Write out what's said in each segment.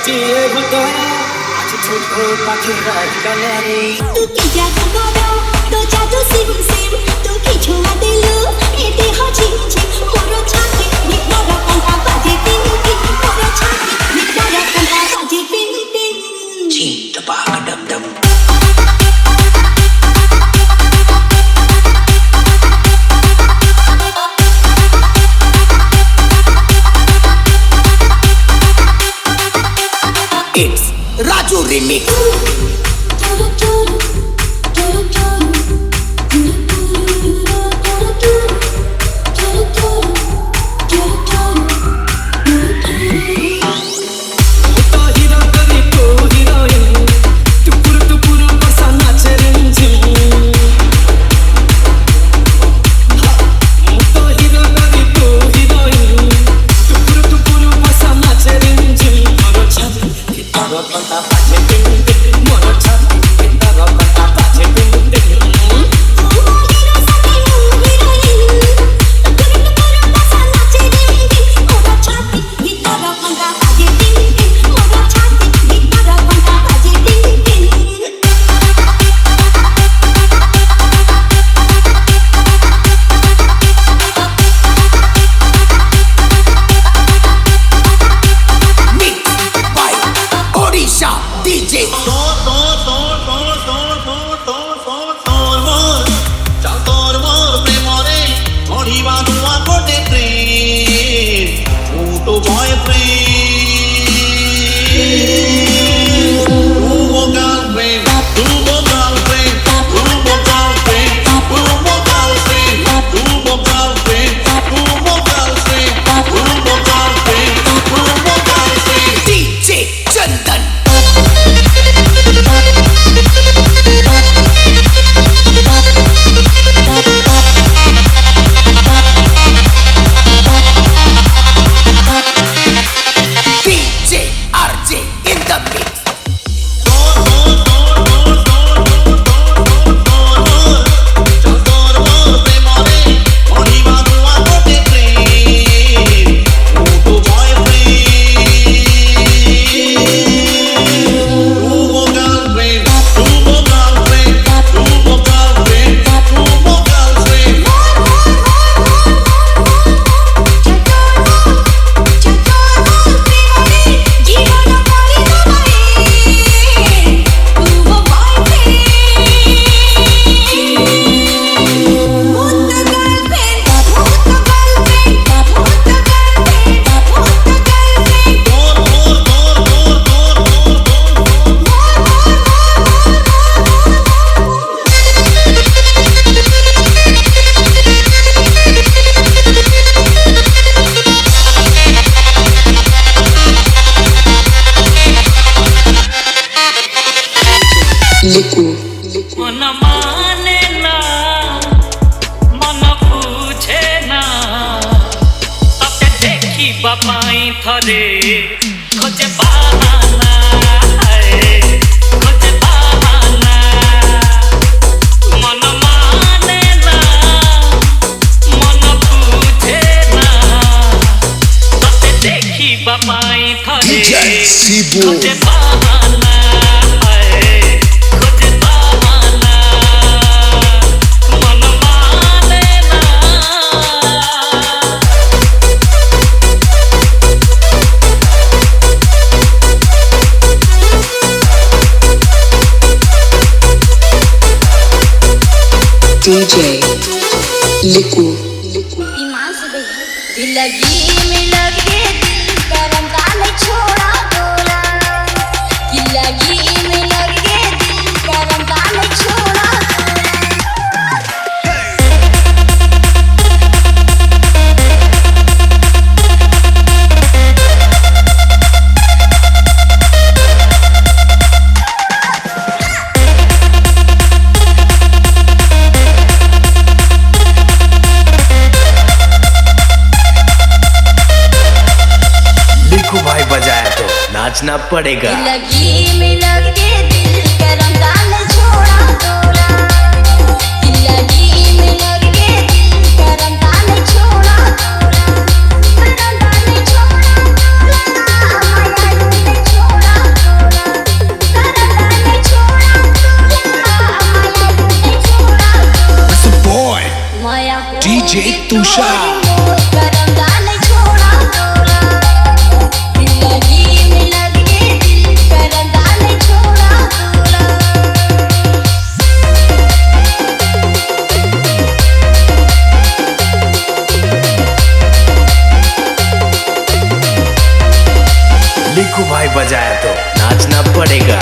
দিয়ে ভুতরা আজ ছোট পাখিরা গালারে तू की जादू करो तो जादू सिम सिम तू की छोड़ा दिलू एते हो झिम झिम मोरो छाती निकरा कंटा बाजे टिंग टिंग मोरो छाती निकरा कंटा बाजे टिंग टिंग ची टपाक डम डम It's Raju Remix. मन माने ना मन बुझे ना तते देखी बापाई थरे खोजे बहाना खोजे बहाना मन माने ना मन बुझे ना तते देखी बापाई थरे खोजे बहाना DJ Liku ईमान से भैया दिल लगी में लगे दिल करम का नहीं छोड़ा तोरा दिल लगी में लगे दिल करम का नहीं छोड़ा नाचना पड़ेगा। लगी में लगे दिल करम का नहीं छोड़ा तोरा लगी में लगे दिल करम का नहीं छोड़ा तोरा करम का नहीं छोड़ा तोरा माया नहीं छोड़ा लिखू भाई बजाया तो नाचना पड़ेगा।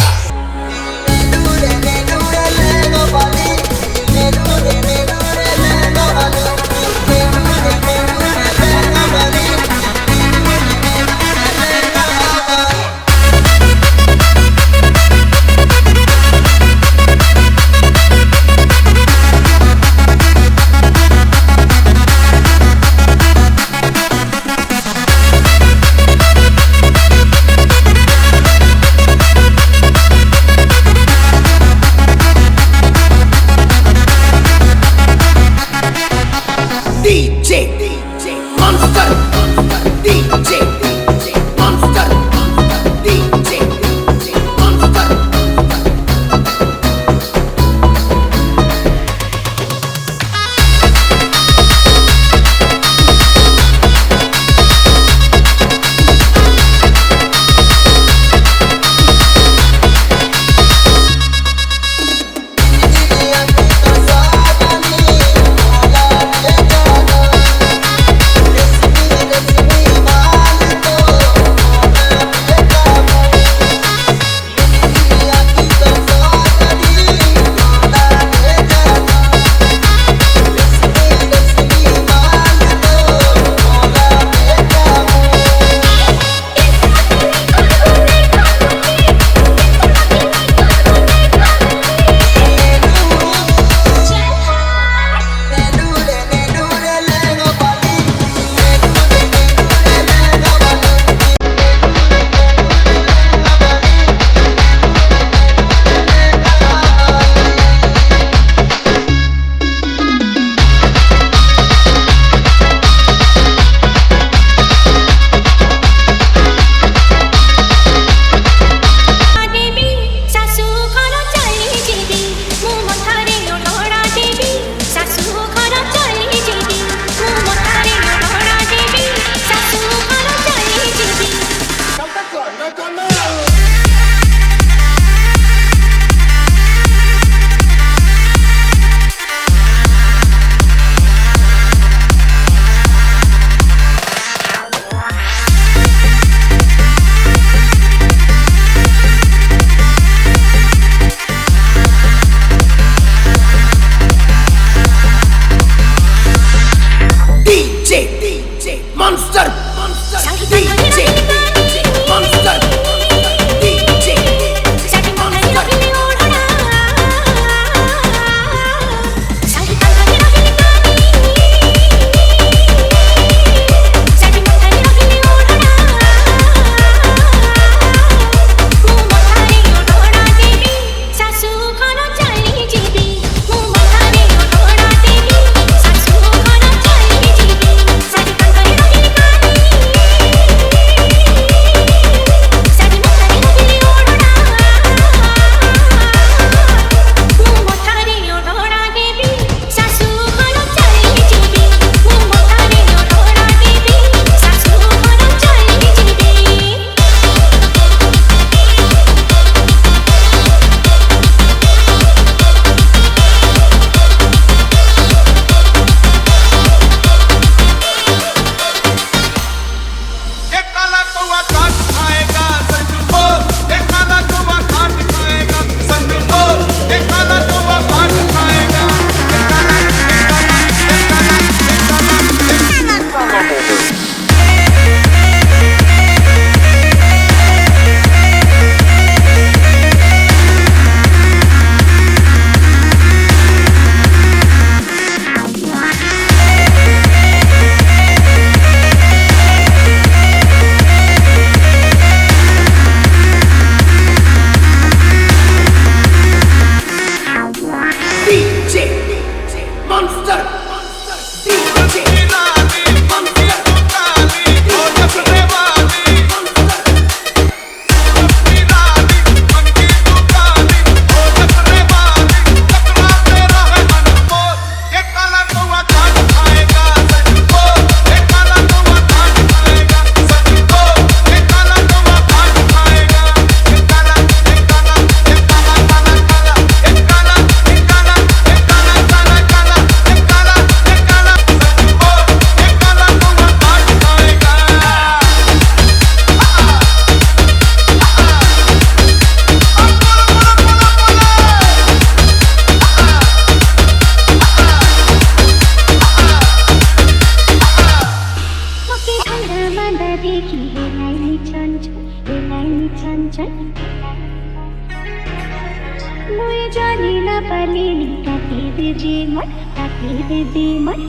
দেখি হেলাইনি চঞ্চল হেলাইনি চঞ্চল মই জানি না পালিনি কাকে দেবে মন কাকে দেবে মন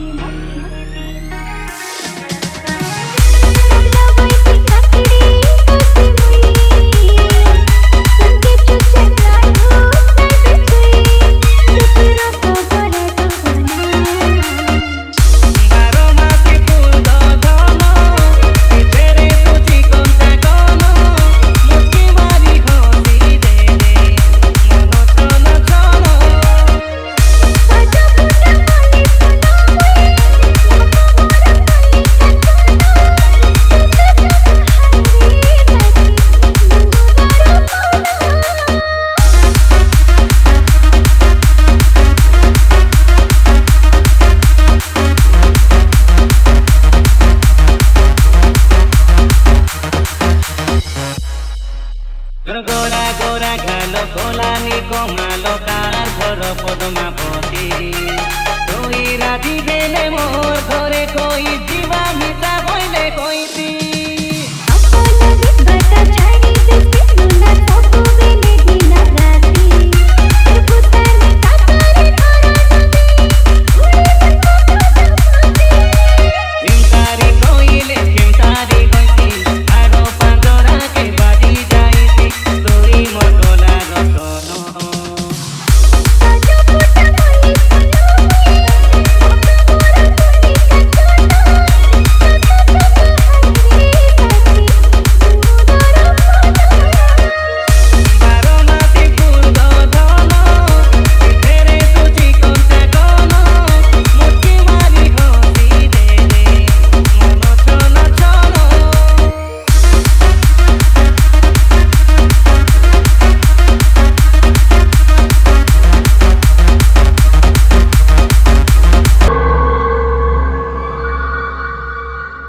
গোরা গোরা গেল গোলামি কমালো তার ঘর পদ্মাবতী তুই রাজি গেলে মোর ঘরে কই জীবা মিতা বইলে কইতি